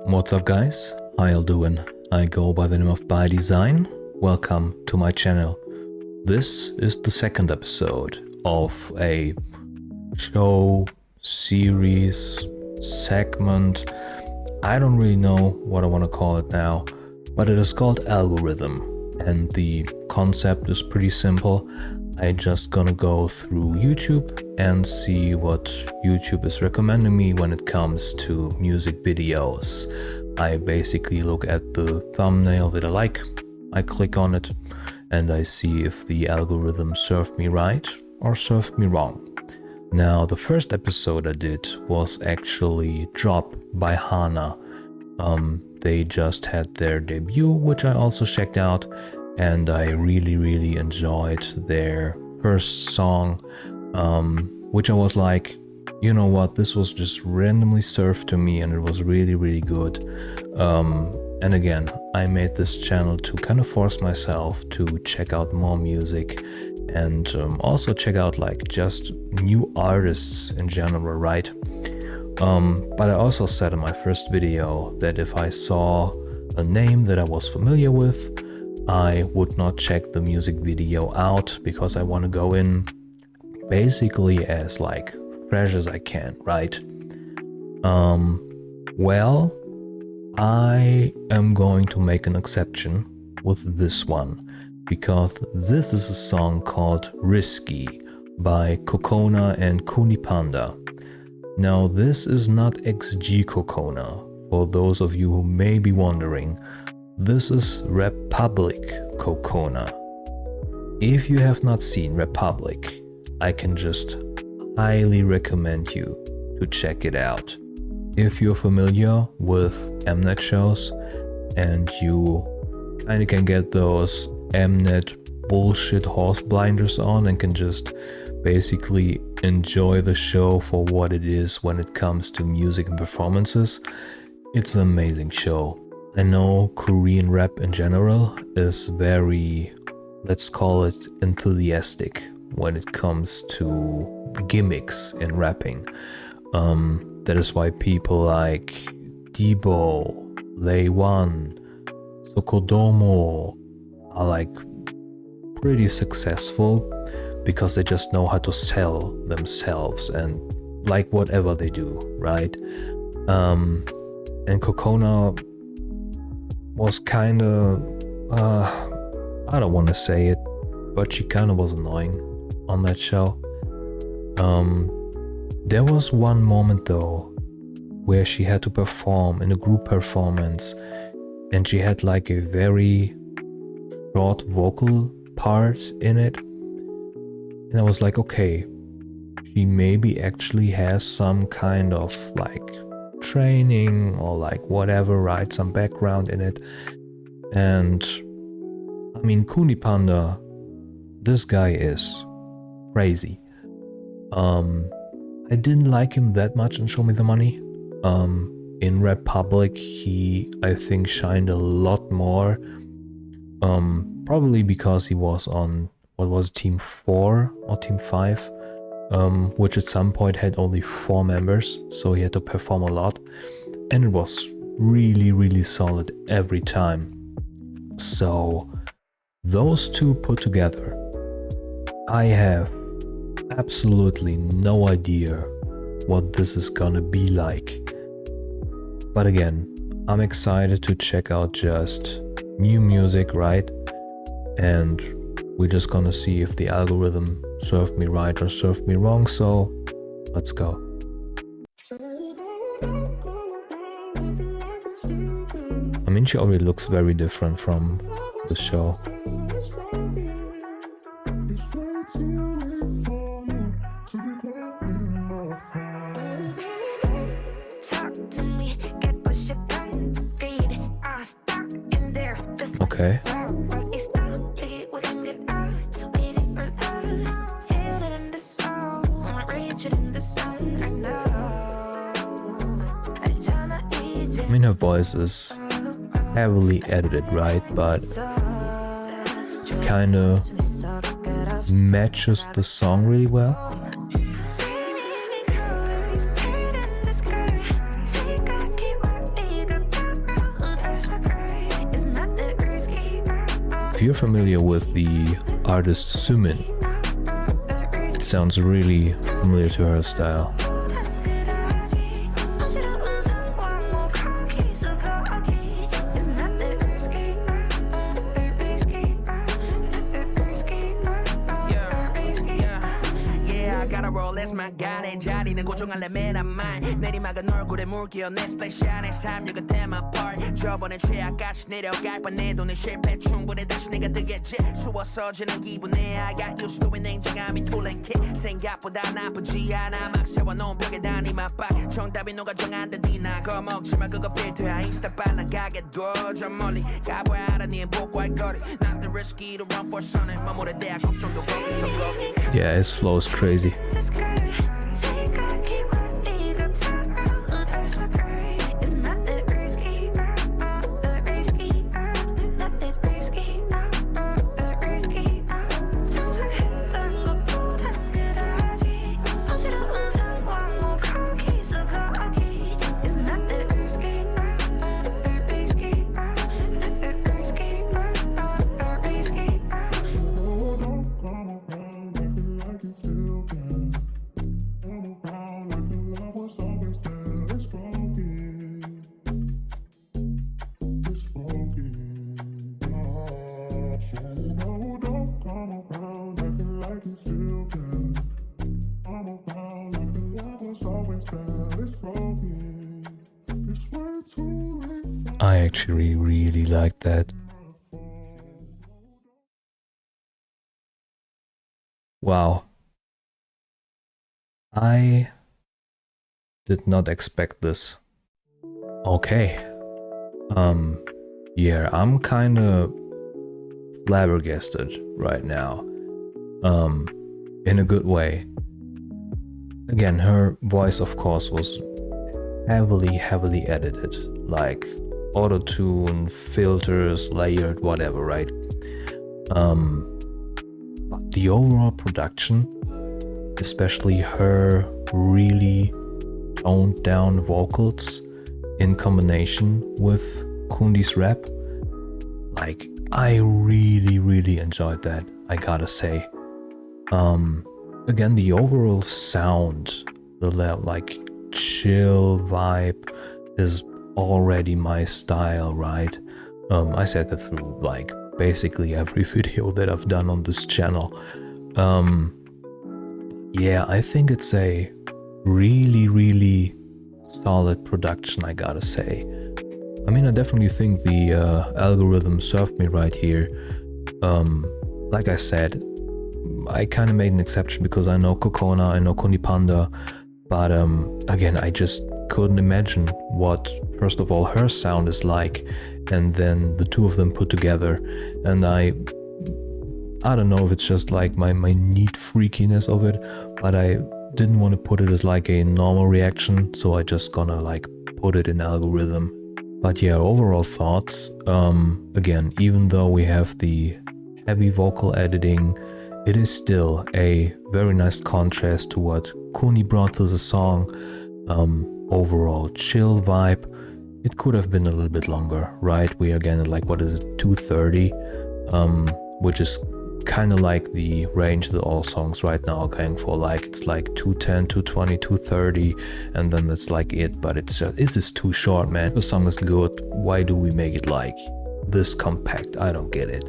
What's up guys, how y'all doing? I go by the name of By Design. Welcome to my channel. This is the second episode of a show, series, segment. I don't really know what I want to call it now, but it is called Algorithm, and the concept is pretty simple. I just gonna go through YouTube and see what YouTube is recommending me when it comes to music videos. I basically look at the thumbnail that I like, I click on it, and I see if the algorithm served me right or served me wrong. Now, the first episode I did was actually Drop by Hana. They just had their debut, which I also checked out, and I really enjoyed their first song, which I was like, you know what, this was just randomly served to me and it was really good. And again, I made this channel to kind of force myself to check out more music and also check out like just new artists in general, right? But I also said in my first video that if I saw a name that I was familiar with, I would not check the music video out because I want to go in basically as like fresh as I can, right? Well, I am going to make an exception with this one because this is a song called Risky by COCONA and Khundi Panda. Now, this is not XG COCONA, for those of you who may be wondering. This is Republic COCONA. If you have not seen Republic, I can just highly recommend you to check it out. If you're familiar with Mnet shows and you kind of can get those Mnet bullshit horse blinders on and can just basically enjoy the show for what it is when it comes to music and performances, it's an amazing show. I know Korean rap in general is very, let's call it, enthusiastic when it comes to gimmicks in rapping. That is why people like Debo, Laywan, Sokodomo are like pretty successful because they just know how to sell themselves and like whatever they do, right? And COCONA was kind of, I don't want to say it, but she kind of was annoying on that show. There was one moment though where she had to perform in a group performance and she had like a very short vocal part in it, and I was like, okay, she maybe actually has some kind of like training or like whatever, right, some background in it. And I mean, Khundi Panda, this guy is crazy. I didn't like him that much in Show Me the Money. In Republic, he, I think, shined a lot more. Probably because he was on, what was it, Team 4 or Team 5? Which at some point had only 4 members, so he had to perform a lot. And it was really solid every time. So, those two put together, I have absolutely no idea what this is gonna be like. But again, I'm excited to check out just new music, right? And we're just gonna see if the algorithm served me right or served me wrong, so let's go. I mean, she already looks very different from the show. Okay. I mean, her voice is heavily edited, right? But it kind of matches the song really well. If you're familiar with the artist Sumin, it sounds really familiar to her style. 자리는 고정할래 맨한말 내리막은 얼굴에 물기어 내 스페셜의 삶 You can tear my part 저번에 최악까지 내려갈 뻔 내 돈은 실패 충분히 다시 내가 뜨겠지 수워서지는 기분에 I got used to it 냉정함이 툴랭킷 생각보다 나쁘지 않아 막 세워놓은 벽에 다니만 빡 정답이 누가 정한다니 나 거먹지마 그거 필터야 인스타 빨라가게 둬저 멀리 가봐야 알아 네 복구할 거리 Not the risky to run for sun 마무리 대학 걱정도 거기서 거기 Yeah, his flow is crazy. I actually really like that. Wow. I did not expect this. Okay. Yeah, I'm kinda flabbergasted right now. In a good way. Again, her voice of course was heavily edited, like auto-tune, filters, layered, whatever, right? But the overall production, especially her really toned down vocals in combination with Khundi's rap, like I really enjoyed that, I gotta say. Again, the overall sound, the like chill vibe is already my style, right? I said that through like basically every video that I've done on this channel. Yeah, I think it's a really solid production, I gotta say. I mean, I definitely think the algorithm served me right here. Like I said, I kind of made an exception because I know COCONA, I know Khundi Panda, but again, I just couldn't imagine what, first of all, her sound is like, and then the two of them put together. And I don't know if it's just like my neat freakiness of it, but I didn't want to put it as like a normal reaction, so I just gonna like put it in algorithm. But yeah, overall thoughts, again, even though we have the heavy vocal editing, it is still a very nice contrast to what Khundi brought to the song. Overall chill vibe. It could have been a little bit longer, right? We are again at like, what is it, 2:30, which is kind of like the range that all songs right now are going for. Like it's like 2:10, 2:20, 2:30, and then that's like it. But it's just too short, man. The song is good. Why do we make it like this compact? I don't get it.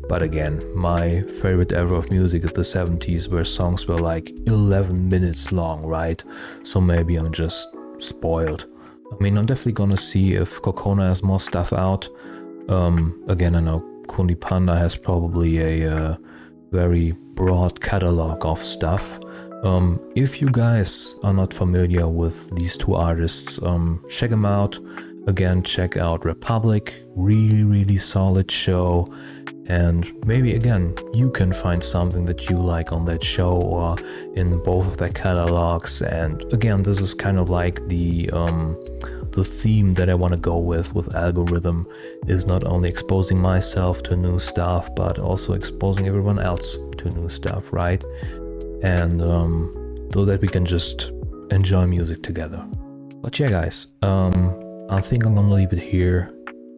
But again, my favorite era of music is the 70s, where songs were like 11 minutes long, right? So maybe I'm just spoiled. I mean, I'm definitely gonna see if COCONA has more stuff out. Again, I know Khundi Panda has probably a very broad catalog of stuff. If you guys are not familiar with these two artists, check them out. Again, check out Republic, really solid show. And maybe again, you can find something that you like on that show or in both of their catalogs. And again, this is kind of like the theme that I want to go with algorithm, is not only exposing myself to new stuff, but also exposing everyone else to new stuff, right? And so that we can just enjoy music together. But yeah, guys, I think I'm gonna leave it here.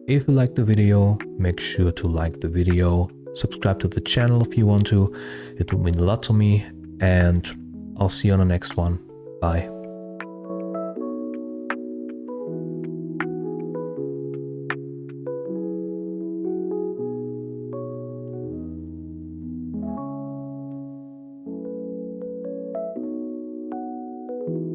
If you liked the video, make sure to like the video, subscribe to the channel if you want to, it would mean a lot to me, and I'll see you on the next one. Bye.